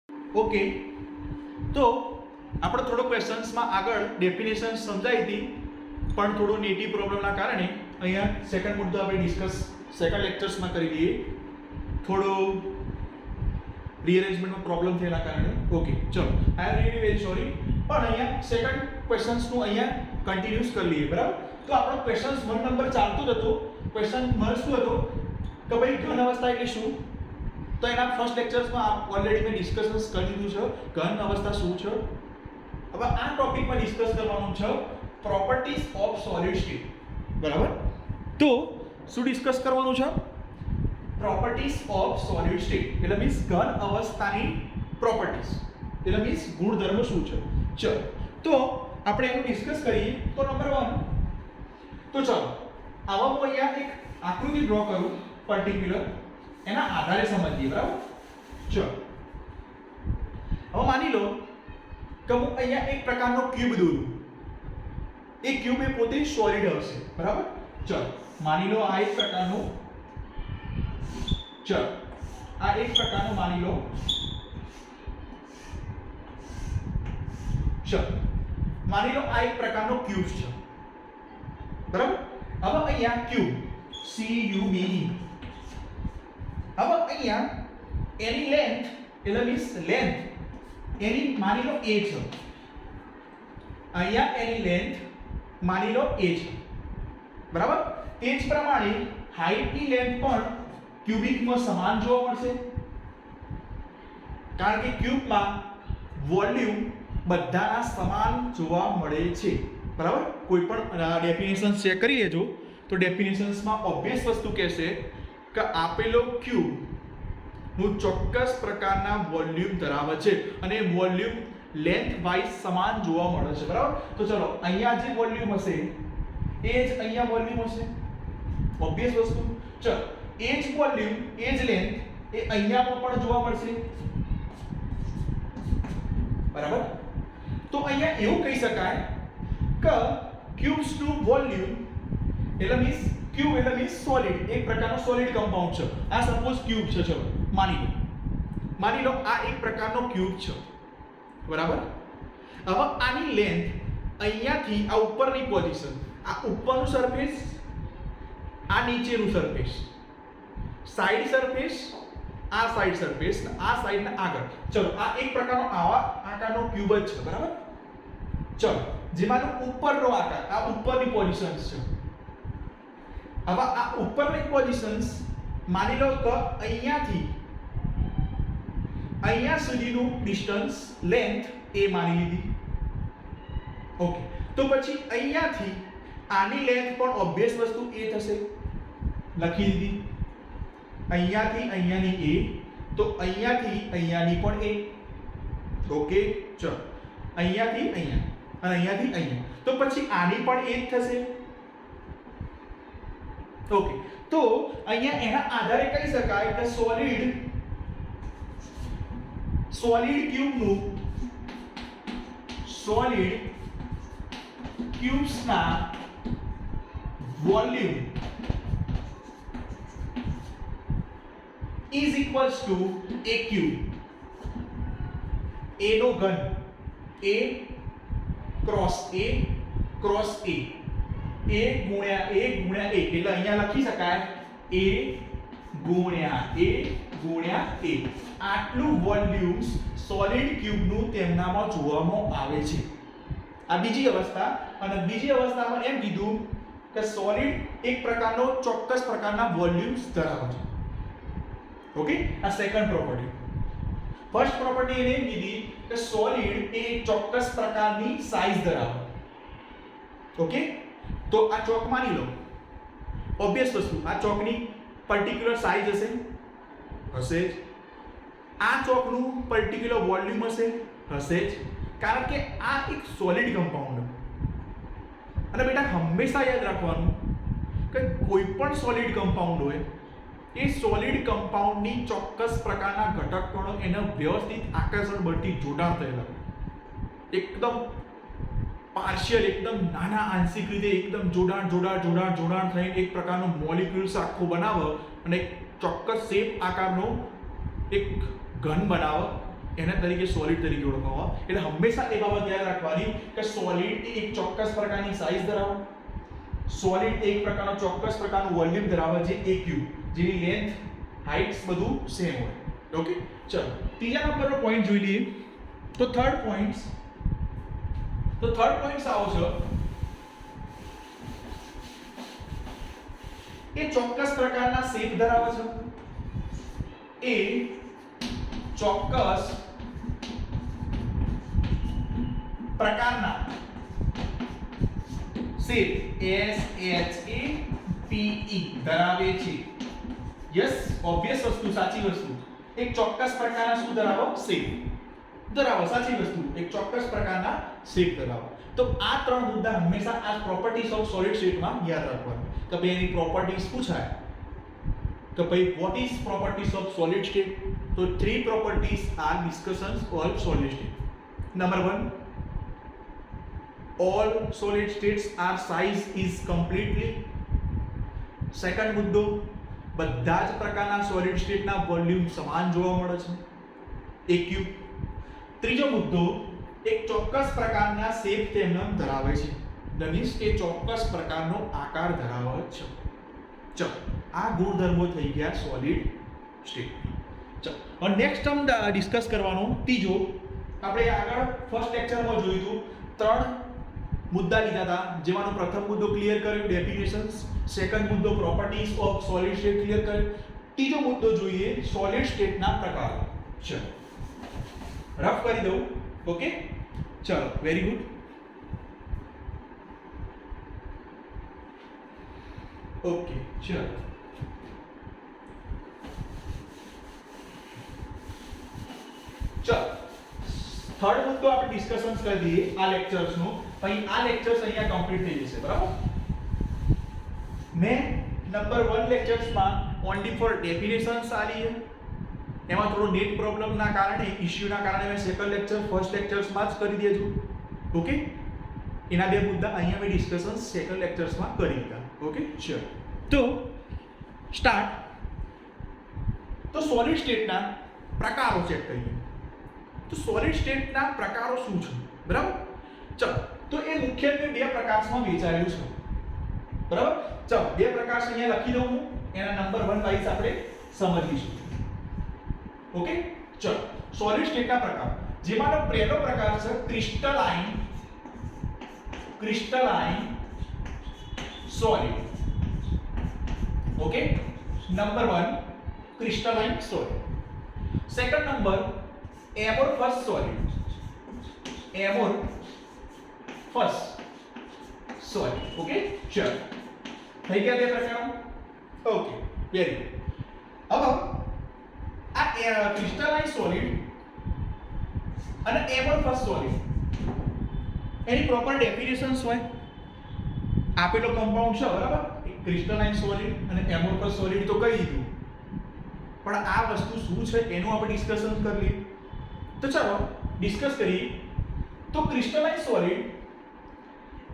Okay, તો આપણે થોડો ક્વેશ્ચન્સમાં આગળ ડેફિનેશન સમજાવી હતી, પણ થોડો નેટિવ પ્રોબ્લેમના કારણે અહીંયા સેકન્ડ મુદ્દો આપણે ડિસ્કસ સેકન્ડ લેક્ચર્સમાં કરી દઈએ. થોડો રીઅરેન્જમેન્ટમાં પ્રોબ્લેમ થયેલા કારણે. ઓકે, ચલો, આઈ એમ રિયલી વેરી સોરી. પણ અહીંયા સેકન્ડ ક્વેશ્ચન્સનું અહીંયા કન્ટિન્યુઅસ કરી લઈએ, બરાબર? તો આપણો ક્વેશ્ચન્સ 1 નંબર ચાલતો જ હતો. ક્વેશ્ચન નંબર શું હતો કે ભાઈ ઘન અવસ્થા એટલે શું? તો એના ફર્સ્ટ લેક્ચર્સમાં ઓલરેડી મેં ડિસ્કશન્સ કરી દીધું છે ઘન અવસ્થા શું છે. હવે આ ટોપિકમાં ડિસ્કસ કરવાનું છે પ્રોપર્ટીઝ ઓફ સોલિડ સ્ટેટ, બરાબર? તો શું ડિસ્કસ કરવાનું છે? પ્રોપર્ટીઝ ઓફ સોલિડ સ્ટેટ એટલે મીન્સ ઘન અવસ્થાની પ્રોપર્ટીઝ એટલે મીન્સ ગુણધર્મ શું છે. ચલો, તો આપણે એનું ડિસ્કસ કરીએ. તો નંબર 1, તો ચલો આવા હું અહીંયા એક આકૃતિ ડ્રો કરું પર્ટિક્યુલર, એના આધારે સમજીએ, બરાબર? ચલો, હવે માની લો કે હું અહીંયા એક પ્રકારનો ક્યુબ દોરું. એ ક્યુબ એ પોતે સોલિડ હશે, બરાબર? ચલો, માની લો આ એક પ્રકારનું, ચલો આ એક પ્રકારનું માની લો, ચલો માની લો આ એક પ્રકારનો ક્યુબ છે, બરાબર? હવે અહીંયા ક્યુબ CUBE, હવે અહીંયા એની લેન્થ એટલે મીન્સ લેન્થ એની માની લો a છે. અહીંયા એની લેન્થ માની લો a છે, બરાબર? તે જ પ્રમાણે હાઈટ ની લેન્થ પણ ક્યુબિકમાં સમાન જોવા મળશે, કારણ કે ક્યુબમાં વોલ્યુમ બધાના સમાન જોવા મળે છે, બરાબર? કોઈ પણ ડેફિનેશન ચેક કરી લેજો તો ડેફિનેશન્સમાં ઓબ્વિયસ વસ્તુ કહેશે કે આપેલો ક્યુબ નું ચોક્કસ પ્રકારના વોલ્યુમ ધરાવે છે અને વોલ્યુમ લેન્થ વાઇઝ સમાન જોવા મળે છે, બરાબર? તો ચલો અહીંયા જે વોલ્યુમ હશે એ જ અહીંયા વોલ્યુમ હશે, ઓબ્વિયસ વસ્તુ. ચલો, એ જ વોલ્યુમ એ જ લેન્થ એ અહીંયામાં પણ જોવા મળશે, બરાબર? તો અહીંયા એવું કહી શકાય કે ક્યુબ્સ નું વોલ્યુમ એટલે મીન્સ ક્યુબ એટલે મીન્સ સોલિડ, એક પ્રકારનો સોલિડ કમ્પાઉન્ડ છે. આ સપોઝ ક્યુબ છે, ચલો માની લો આ એક પ્રકારનો ક્યુબ છે, બરાબર? હવે આની લેન્થ અહીંયાથી આ ઉપરની પોઝિશન, આ ઉપરનું સરફેસ, આ નીચેનું સરફેસ, સાઈડ સરફેસ, આ સાઈડ સરફેસ, આ સાઈડ ને આગળ. ચલો, આ એક પ્રકારનો આવા આકારનો ક્યુબ જ છે, બરાબર? ચલો, જેમાંનો ઉપરનો આકાર, આ ઉપરની પોઝિશન્સ છે. હવે આ ઉપરની પોઝિશન્સ માની લો કે અહીંયાથી અહીંયા સુધીનું ડિસ્ટન્સ લેન્થ એ માની લીધી. ઓકે, તો પછી અહીંયાથી આની લેન્થ પણ ઓબ્વિયસ વસ્તુ એ થશે, લખી દીધી. અહીંયાથી અહીંયાની a, તો અહીંયાથી અહીંયાની પણ a. ઓકે, ચલો અહીંયાથી અહીંયા અને અહીંયાથી અહીંયા, તો પછી આની પણ a જ થશે. ઓકે, તો અહીંયા એના આધારે કહી શકાય કે સોલિડ ક્યુબ્સના volume is equals to a cube. a નો ઘન a ક્રોસ a ક્રોસ a, a ગુણ્યા a ગુણ્યા a, એટલે અહીંયા લખી શકાય a ગુણ્યા a ગુણ્યા a. આટલું વોલ્યુમ્સ સોલિડ ક્યુબનું તેમનામાં જોવામાં આવે છે. આ બીજી અવસ્થા. અને બીજી અવસ્થામાં એમ કીધું કે સોલિડ એક પ્રકારનો ચોક્કસ પ્રકારના વોલ્યુમ્સ ધરાવે છે. ઓકે, આ સેકન્ડ પ્રોપર્ટી. ફર્સ્ટ પ્રોપર્ટી એને કીધી કે સોલિડ એ ચોક્કસ પ્રકારની સાઈઝ ધરાવે. ઓકે, તો આ ચોક માની લો, ઓબ્વિયસ વસ્તુ, આ ચોકની પર્ટિક્યુલર સાઈઝ હશે જ. આ ચોકનું પર્ટિક્યુલર વોલ્યુમ હશે જ, કારણ કે આ એક સોલિડ કમ્પાઉન્ડ. અને બેટા હંમેશા યાદ રાખવાનું કે કોઈ પણ સોલિડ કમ્પાઉન્ડ હોય એ સોલિડ કમ્પાઉન્ડની ચોક્કસ પ્રકારના ઘટકોનો એના વ્યવસ્થિત આકર્ષણ બળથી જોડાણ થયેલા, એકદમ પાર્શિયલ, એકદમ નાના આંશિક રીતે એકદમ જોડાણ થઈને એક પ્રકારનો મોલિક્યુલ્સ આખો બનાવે અને એક ચોક્કસ શેપ આકારનો એક ઘન બનાવે. એના તરીકે સોલિડ તરીકે ઓળખવામાં આવે. એટલે હંમેશા એ બાબત યાદ રાખવાની કે સોલિડ એ એક ચોક્કસ પ્રકારની સાઇઝ ધરાવે, સોલિડ એક પ્રકારનો ચોક્કસ પ્રકારનું વોલ્યુમ ધરાવે જે AQ, જેની લેન્થ, હાઇટ્સ બધું સેમ હોય. ઓકે, ચલો ત્રીજા નંબરનો પોઈન્ટ જોઈ લઈએ. તો થર્ડ પોઈન્ટ આવો છે એ ચોક્કસ પ્રકારના શેપ ધરાવે છે. એ ચોક્કસ પ્રકારના શેપ SHAPE ધરાવે છે. યસ, ઓબ્વિયસ વસ્તુ, સાચી વસ્તુ. એક ચોક્કસ પ્રકારના શું ધરાવો? શેપ ધરાવો. સાચી વસ્તુ, એક ચોક્કસ પ્રકારના શેપ ધરાવો. તો આ ત્રણ મુદ્દા હંમેશા આ પ્રોપર્ટીઝ ઓફ સોલિડ સ્ટેટમાં યાદ રાખવાના. કે ભાઈ એની પ્રોપર્ટીઝ પૂછાય કે ભાઈ what is properties of solid state. તો three properties are discussions of solid state. Number 1, all solid states are size is completely. Second મુદ્દો, બધા જ પ્રકારના સોલિડ સ્ટેટના વોલ્યુમ સમાન જોવા મળે છે, AQ. ત્રીજો મુદ્દો, એક ચોક્કસ પ્રકારના શેપ તેમને ધરાવે છે. ધ મીન્સ કે ચોક્કસ પ્રકારનો આકાર ધરાવે છે. ચલો, આ ગુણધર્મો થઈ ગયા સોલિડ સ્ટેટ. ચલો, હવે નેક્સ્ટ ટર્મ ડિસ્કસ કરવાનો ત્રીજો. આપણે આગળ ફર્સ્ટ લેક્ચરમાં જોયું હતું, 3 મુદ્દા લીધા હતા, જેમાંનો પ્રથમ મુદ્દો ક્લિયર કર્યો, ડેફિનેશન્સ. સેકન્ડ મુદ્દો properties of solid state clear કર્યો. ત્રીજો મુદ્દો જોઈએ સોલિડ સ્ટેટના પ્રકારો. ચલો રફ કરી દઉં. ઓકે, ચલો, વેરી ગુડ. ઓકે, ચલો થર્ડ મુદ્દો આપણે ડિસ્કશન્સ કરી દઈએ આ લેક્ચર્સનો. પછી આ લેક્ચર્સ અહીંયા કમ્પ્લીટ થઈ જશે. બરાબર, મેં નંબર 1 લેક્ચર્સમાં ઓનલી ફોર ડેફિનેશન્સ આલી છે. એમાં થોડો નેટ પ્રોબ્લેમના કારણે, ઇશ્યુના કારણે મેં સેકન્ડ લેક્ચર ફર્સ્ટ લેક્ચર્સમાં જ કરી દીધું. ઓકે, એના બે મુદ્દા અહીંયા મેં ડિસ્કશન્સ સેકન્ડ લેક્ચર્સમાં કરી દીધા. ઓકે, ચલો તો સ્ટાર્ટ. તો સોલિડ સ્ટેટના પ્રકારો ચેક કરીએ. તો સોલિડ સ્ટેટના પ્રકારો શું છે? બરાબર, ચલો તો એ મુખ્યત્વે બે પ્રકારમાં વહેંચાયેલું છે. બરાબર, ચલો બે પ્રકાર અહીંયા લખી દઉં હું, એના નંબર 1 વાઇઝ આપણે સમજીશું. ઓકે, ચલો સોલિડ સ્ટેટના પ્રકાર, જેમાંનો પહેલો પ્રકાર છે crystalline solid. Okay, number 1 crystalline solid. Second number amorphous solid. amorphous solid. Okay, ચલો થઈ ગયા બે પ્રકારો. Okay, very good. હવે આ ક્રિસ્ટલાઇન સોલિડ અને amorphous solid એની પ્રોપર ડેફિનેશન્સ હોય. આપેલો કમ્પાઉન્ડ છે, બરાબર, ક્રિસ્ટલાઇન સોલિડ અને amorphous solid તો કહી દીધું, પણ આ વસ્તુ શું છે એનું આપણે ડિસ્કશન કરી લઈએ. તો ચાલો ડિસ્કસ કરીએ. તો ક્રિસ્ટલાઇન સોલિડ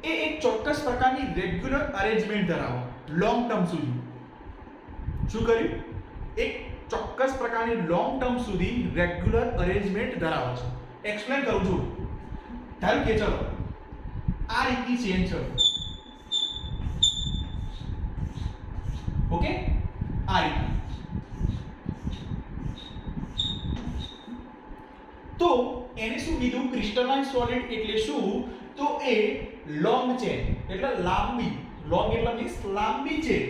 એ એક ચોક્કસ પ્રકારની રેગ્યુલર અરેન્જમેન્ટ ધરાવે લોંગ ટર્મ સુધી. શું કર્યું? એક ચોક્કસ પ્રકારની લોંગ ટર્મ સુધી રેગ્યુલર અરેન્જમેન્ટ ધરાવે છે. એક્સપ્લેન કરું છું. ધારો કે ચલો આ રીતની ચેન છે. ઓકે, આ રીતની. તો એને શું કીધું? ક્રિસ્ટલાઇન સોલિડ એટલે શું? તો એ લોંગ ચેન એટલે લાંબી, લોંગ એટલે મીન્સ લાંબી ચેન,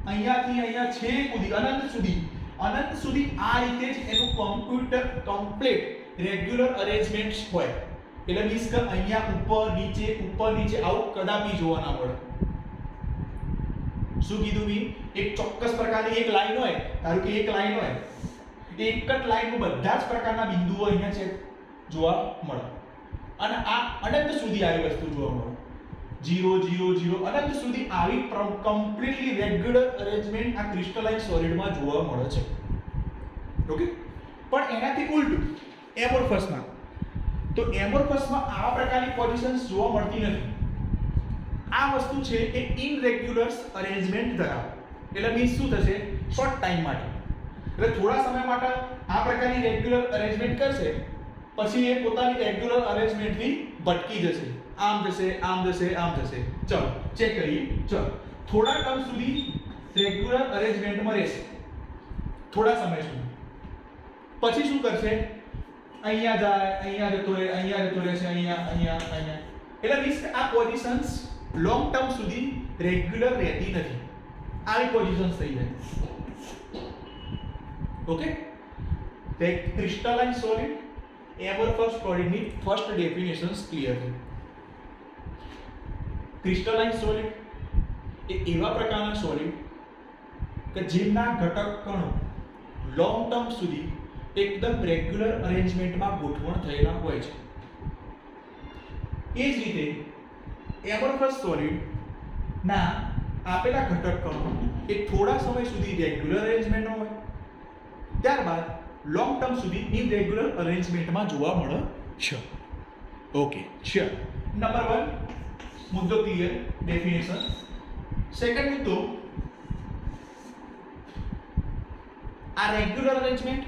અહીંયાથી અહીંયા છેક સુધી અનંત સુધી આ રીતે જ એનું કમ્પ્લીટ રેગ્યુલર અરેન્જમેન્ટ હોય. એટલે મીન્સ કે અહીંયા ઉપર નીચે આવું કદાપી જોવા ના મળે. શું કીધું મી? એક ચોક્કસ પ્રકારની એક લાઈન હોય, ધારો કે એક લાઈન હોય, એક જ લાઈનમાં બધા જ પ્રકારના બિંદુઓ અહીંયા છે જોવા મળે, અને આ અનંત સુધી આવી વસ્તુ જોવા મળે. 0 0 0 અનંત સુધી આવી કમ્પ્લીટલી રેગ્યુલર અરેન્જમેન્ટ આ ક્રિસ્ટલાઇન સોલિડમાં જોવા મળે છે. ઓકે, પણ એનાથી ઉલટું એમોર્ફસમાં, તો એમોર્ફસમાં આવા પ્રકારની પોઝિશન્સ જોવા મળતી નથી. આ વસ્તુ છે એ ઇનરેગ્યુલર અરેન્જમેન્ટ ધરાવે. એટલે મીન્સ શું થશે? શોર્ટ ટાઈમ માટે, એટલે થોડા સમય માટે આ પ્રકારની રેગ્યુલર અરેન્જમેન્ટ કરશે, પછી એ પોતાની રેગ્યુલર અરેન્જમેન્ટથી ભટકી જશે, આમ જશે, આમ જશે, આમ જશે. ચલો ચેક કરીએ. ચલો થોડા ટર્મ સુધી રેગ્યુલર અરેન્જમેન્ટમાં રહેશે, થોડા સમય સુધી. પછી શું કરશે? અહીંયા જાય, અહીંયા જતો રહે, અહીંયા જતો રહેશે, અહીંયા, અહીંયા, અહીંયા. એટલે મીન્સ આ પોઝિશન્સ લોંગ ટર્મ સુધી રેગ્યુલર રહેતી નથી. આવી પોઝિશન્સ થઈ જાય. ઓકે, ક્રિસ્ટલાઇન સોલિડ એમોર્ફસ સોલિડની ફર્સ્ટ ડેફિનેશન્સ ક્લિયર છે. ક્રિસ્ટલાઇન સોલિડ એ એવા પ્રકારના સોલિડ કે જેમના ઘટક કણો લોંગ ટર્મ સુધી એકદમ રેગ્યુલર અરેન્જમેન્ટમાં ગોઠવણ થયેલા હોય છે. એ જ રીતે એમોર્ફસ સોલિડ ના આપેલા ઘટક કણો એ થોડા સમય સુધી રેગ્યુલર અરેન્જમેન્ટમાં હોય, ત્યારબાદ લોંગ ટર્મ સુધી ઇનરેગ્યુલર અરેન્જમેન્ટમાં જોવા મળે છે. ઓકે, ચલો નંબર 1 મુદ્દો ક્લિયર, ડેફિનેશન. સેકન્ડ મુદ્દો, આ રેગ્યુલર અરેન્જમેન્ટ,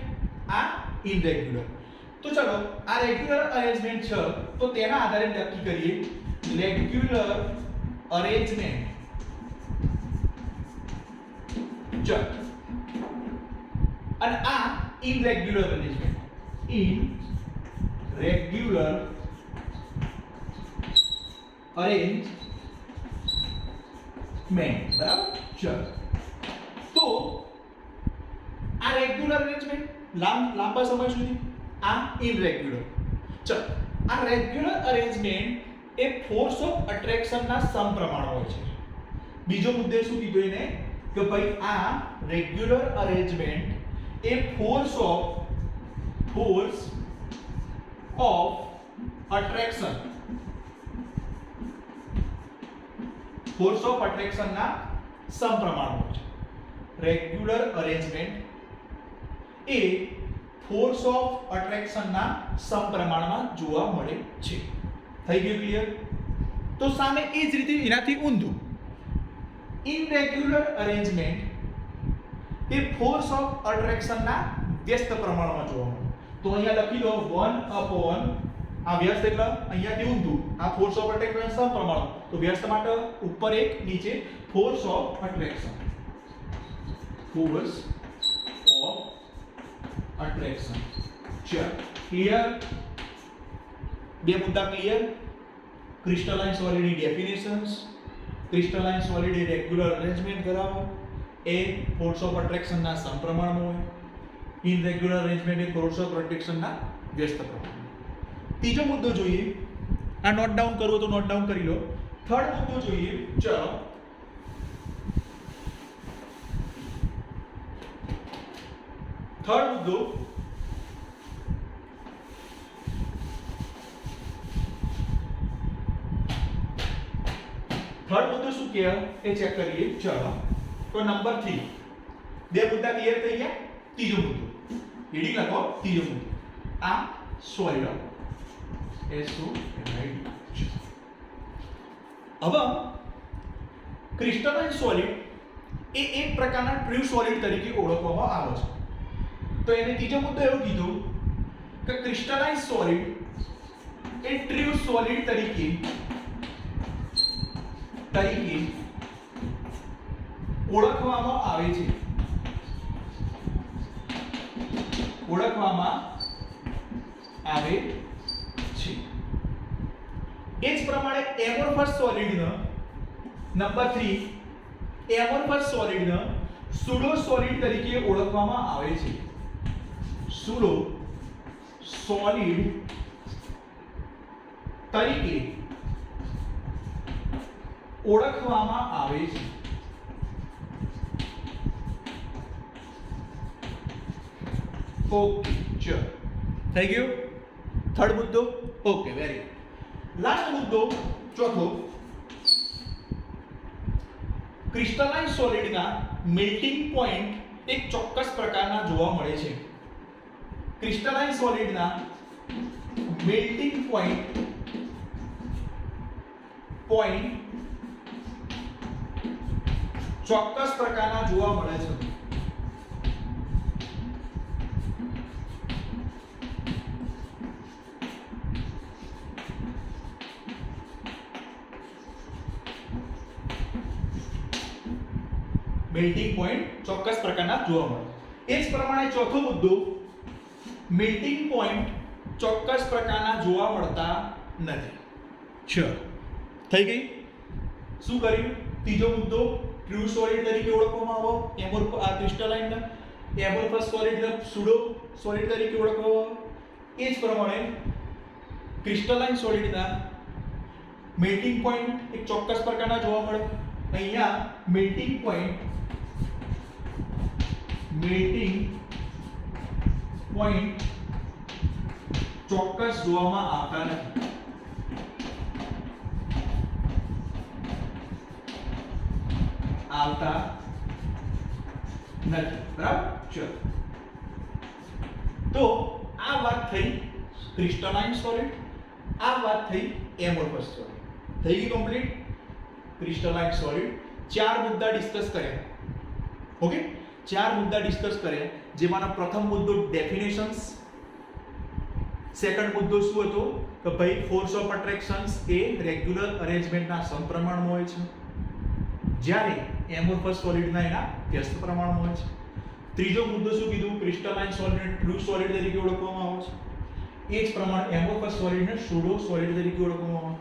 આ ઇનરેગ્યુલર. તો ચલો આ રેગ્યુલર અરેન્જમેન્ટ છે તો તેના આધારે નક્કી કરીએ રેગ્યુલર અરેન્જમેન્ટ. ચલો અને આ ઇનરેગ્યુલર અરેન્જમેન્ટ. ઇનરેગ્યુલર અરેન્જમેન્ટ, બરાબર. ચલો તો આ રેગ્યુલર અરેન્જમેન્ટ લાંબા સમય સુધી, આ ઇનરેગ્યુલર. ચલો આ રેગ્યુલર અરેન્જમેન્ટ એ ફોર્સ ઓફ અટ્રેક્શનના સમપ્રમાણ હોય છે. બીજો મુદ્દે શું કીધું એને કે ભાઈ આ રેગ્યુલર અરેન્જમેન્ટ એ force of attraction, force of અટ્રેક્શનના સમપ્રમાણ હોય છે. રેગ્યુલર અરેન્જમેન્ટ એ ફોર્સ ઓફ અટ્રેક્શનના સમપ્રમાણમાં જોવા મળે છે. થઈ ગયું ક્લિયર? તો સામે એ જ રીતે એનાથી ઊંધું ઇનરેગ્યુલર અરેન્જમેન્ટ એ ફોર્સ ઓફ અટ્રેક્શનના વ્યસ્ત પ્રમાણમાં જોવા મળે. તો અહીંયા લખી દો 1 આ વ્યસ્ત એટલે અહીંયાથી ઊંધું, આ ફોર્સ ઓફ અટ્રેક્શન સમપ્રમાણ. તો વ્યસ્ત માટે ઉપર એક, નીચે force of attraction. Force of attraction. ચલો ક્લિયર? બે મુદ્દા clear. Crystalline સોલિડની definitions. Crystalline solid એ રેગ્યુલર અરેન્જમેન્ટ ધરાવે, એ ફોર્સ ઓફ અટ્રેક્શનના સમપ્રમાણમાં હોય. ઇનરેગ્યુલર અરેન્જમેન્ટ એ ફોર્સ ઓફ અટ્રેક્શનના વ્યસ્ત પ્રમાણમાં. ત્રીજો મુદ્દો જોઈએ, આ નોટ ડાઉન કરવો તો નોટ ડાઉન કરી લો. થર્ડ મુદ્દો જોઈએ. ચલો થર્ડ મુદ્દો, શું કહે એ ચેક કરીએ. ચલો તો નંબર 3, બે મુદ્દા ક્લિયર થઈ ગયા. ત્રીજો મુદ્દો હેડિંગ લખો. ત્રીજો મુદ્દો આ સોલિડ હવે ક્રિસ્ટલાઇન સોલિડ એ એક પ્રકારના ટ્રુ સોલિડ તરીકે ઓળખવામાં આવે છે. તો એને ત્રીજો મુદ્દો એવું કીધું કે ક્રિસ્ટલાઇન સોલિડ એ ટ્રુ સોલિડ તરીકે ઓળખવામાં આવે છે. એ જ પ્રમાણે એમોર્ફસ સોલિડનો નંબર 3, એમોર્ફસ સોલિડનો સ્યુડો સોલિડ તરીકે ઓળખવામાં આવે છે. સ્યુડો સોલિડ તરીકે ઓળખવામાં આવે છે. ઓકે, ચલો થઈ ગયું થર્ડ મુદ્દો. Okay, very good. લાસ્ટ મુદ્દો ચોથો, ક્રિસ્ટલાઇન સોલિડના મેલ્ટિંગ પોઈન્ટ એક ચોક્કસ પ્રકારના જોવા મળે છે. ક્રિસ્ટલાઇન સોલિડના મેલ્ટિંગ પોઈન્ટ ચોક્કસ પ્રકારના જોવા મળે છે. મેલ્ટિંગ પોઈન્ટ ચોક્કસ પ્રકારના જોવા મળે. એ જ પ્રમાણે ચોથો મુદ્દો, મેલ્ટિંગ પોઈન્ટ ચોક્કસ પ્રકારના જોવા મળતા નથી. ચલો થઈ ગઈ. શું કર્યું? ત્રીજો મુદ્દો ટ્રુ સોલિડ તરીકે ઓળખવામાં આવે, ક્રિસ્ટલાઇન એમોર્ફસ સોલિડ સ્યુડો સોલિડ તરીકે ઓળખવામાં આવે. એ જ પ્રમાણે ક્રિસ્ટલાઇન સોલિડના મેલ્ટિંગ પોઈન્ટ એક ચોક્કસ પ્રકારના જોવા મળે. અહીંયા મેલ્ટિંગ પોઈન્ટ ચોક્કસ જોવામાં આવતા નથી. બરાબર. ચલો તો આ વાત થઈ ક્રિસ્ટલાઇન સોલિડ, આ વાત થઈ એમોર્ફસ સોલિડ. થઈ ગઈ કમ્પ્લીટ ક્રિસ્ટલાઇન સોલિડ. ચાર મુદ્દા ડિસ્કસ કર્યા. ઓકે, ચાર મુદ્દા ડિસ્કસ કર્યા, જેમાંનો પ્રથમ મુદ્દો ડેફિનેશન્સ, સેકન્ડ મુદ્દો શું હતો કે ભાઈ ફોર્સ ઓફ અટ્રેક્શન્સ એ રેગ્યુલર અરેન્જમેન્ટના સમપ્રમાણમાં હોય છે, જ્યારે એમોર્ફસ સોલિડના એના વ્યસ્ત પ્રમાણમાં હોય છે. ત્રીજો મુદ્દો શું કીધું? ક્રિસ્ટલાઇન સોલિડ ટ્રુ સોલિડ તરીકે ઓળખવામાં આવે છે. એ જ પ્રમાણે એમોર્ફસ સોલિડને સ્યુડો સોલિડ તરીકે ઓળખવામાં આવે.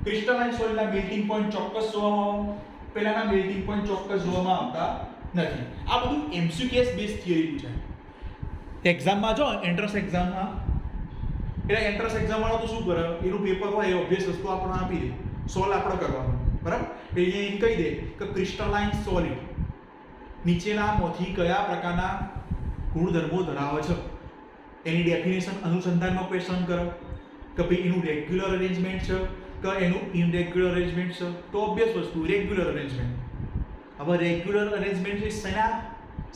ક્રિસ્ટલાઇન સોલિડના મેલ્ટિંગ પોઈન્ટ ચોક્કસ જોવામાં આવે, પહેલાના મેલ્ટિંગ પોઈન્ટ ચોક્કસ જોવામાં આવતા નથી. આ બધું એમસીક્યુએસ બેઝ થિયરી પૂછાય એક્ઝામમાં. જો એન્ટ્રન્સ એક્ઝામમાં, એટલે એન્ટ્રન્સ એક્ઝામ વાળો તો શું કરે, એનું પેપર હોય એ ઓબ્વિયસ વસ્તુ આપણને આપી દે, સોલ્વ આપણે કરવાનું. બરાબર. એટલે એ કહી દે કે ક્રિસ્ટલાઇન સોલિડ નીચેનામાંથી કયા પ્રકારના ગુણધર્મો ધરાવે છે, એની ડેફિનેશન અનુસંધાનમાં ક્વેશ્ચન કરો કે ભાઈ એનું રેગ્યુલર અરેન્જમેન્ટ છે કે એનું ઇનરેગ્યુલર અરેન્જમેન્ટ છે. તો ઓબ્વિયસ વસ્તુ રેગ્યુલર અરેન્જમેન્ટ. હવે રેગ્યુલર અરેન્જમેન્ટ છે શેના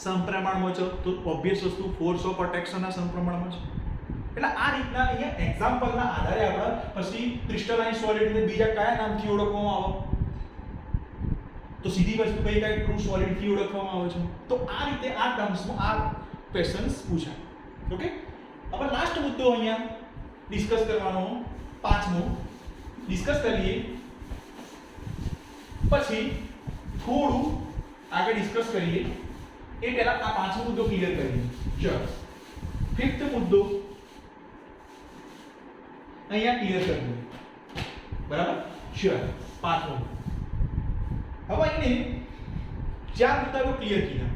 સમપ્રમાણમાં છે? તો ઓબ્વિયસ વસ્તુ ફોર્સ ઓફ અટ્રેક્શનના સમપ્રમાણમાં છે. એટલે આ રીતના અહીંયા એક્ઝામ્પલના આધારે આપણે પછી ક્રિસ્ટલાઇન સોલિડને બીજા કયા નામથી ઓળખવામાં આવે, તો સીધી વસ્તુ કઈ ટ્રુ સોલિડ થી ઓળખવામાં આવે છે. તો આ રીતે આ ટર્મ્સમાં આ ક્વેશ્ચન્સ પૂછાય. ઓકે, હવે લાસ્ટ મુદ્દો અહીંયા ડિસ્કસ કરવાનો, પાંચમો ડિસ્કસ કરીએ, પછી થોડું આગળ ડિસ્કસ કરીએ. એ પહેલા આ પાંચમો મુદ્દો ક્લિયર કરીએ. ચલો, ફિફ્થ મુદ્દો અહીંયા ક્લિયર કરી દઈએ. બરાબર. ચલો, પાંચમો. હવે એને ચાર મુદ્દાઓ ક્લિયર કીધા.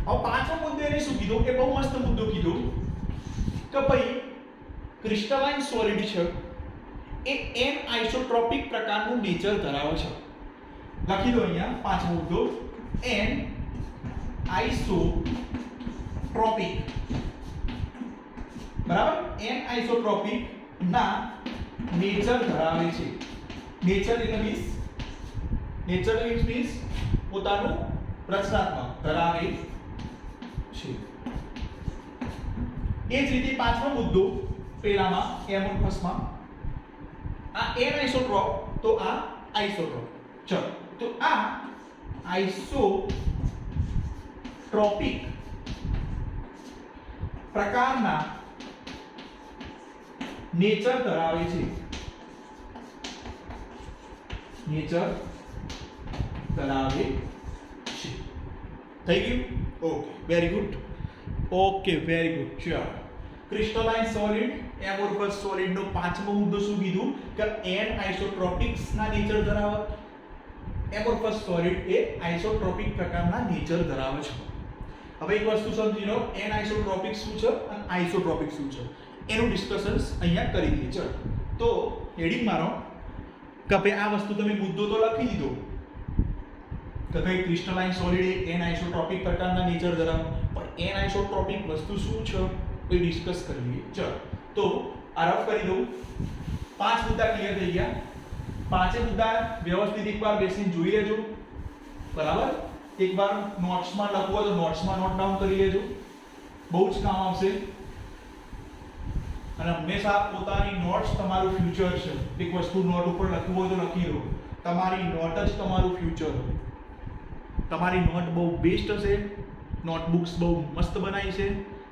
હવે પાંચમો મુદ્દો એને શું કીધું? એ બહુ મસ્ત મુદ્દો કીધો કે ભાઈ ક્રિસ્ટલાઇન સોલિડ છે એ એન આઇસોટ્રોપિક પ્રકારનું નેચર ધરાવે છે. લખી દો અહીંયા પાંચમો મુદ્દો, એન આઇસોટ્રોપિક. બરાબર. એન આઇસોટ્રોપિક ના નેચર ધરાવે છે. નેચર એટલે મીન્સ પોતાનું રચનાત્મક ધરાવે છે. એ જ રીતે પાંચમો મુદ્દો પેલામાં એમોર્ફસમાં, આ એન આઇસોટ્રોપ તો આ આઇસોટ્રોપ. ચલો, તો આ આઇસોટ્રોપિક પ્રકારના નેચર ધરાવે છે. નેચર ધરાવે છે. થઈ ગયું? Okay, very good. Okay, very good. ચલો, ક્રિસ્ટલાઇન સોલિડ એમોર્ફસ સોલિડનો પાંચમો મુદ્દો શું કીધું કે એન આઇસોટ્રોપિક્સ ના નેચર ધરાવે. એમોર્ફસ સોલિડ એ આઇસોટ્રોપિક પ્રકારના નેચર ધરાવે છે. હવે એક વસ્તુ સમજી લો, એન આઇસોટ્રોપિક શું છે અને આઇસોટ્રોપિક શું છે, એનું ડિસ્કશન્સ અહીંયા કરી દઈએ. ચલો, તો હેડિંગ મારો કે ભાઈ આ વસ્તુ તમે મુદ્દો તો લખી દીધો કે ભાઈ crystalline solid A N isotropic પ્રકારના નેચર ધરાવે, પણ એન આઇસોટ્રોપિક વસ્તુ શું છે એ ડિસ્કસ કરીએ. ચલો, તો આ રફ કરી દઉં. પાંચ મુદ્દા ક્લિયર થઈ ગયા. પાંચે મુદ્દા વ્યવસ્થિત એકવાર બેસીને જોઈ લેજો. બરાબર. એકવાર નોટ્સમાં લખવું હોય તો નોટ્સમાં નોટ ડાઉન કરી લેજો, બહુ જ કામ આવશે. અને હંમેશા પોતાની નોટ્સ તમારું ફ્યુચર છે. એક વસ્તુ નોટ ઉપર લખવું હોય તો લખી લો, તમારી નોટ જ તમારું ફ્યુચર. તમારી નોટ બહુ બેસ્ટ હશે, નોટબુક્સ બહુ મસ્ત બનાવી છે,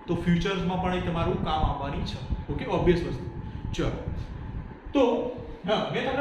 તો ફ્યુચર્સમાં પણ એ તમારું કામ આવવાની છે. ઓકે, ઓબ્વિયસ વસ્તુ. ચલો, તો હા, મેં તમને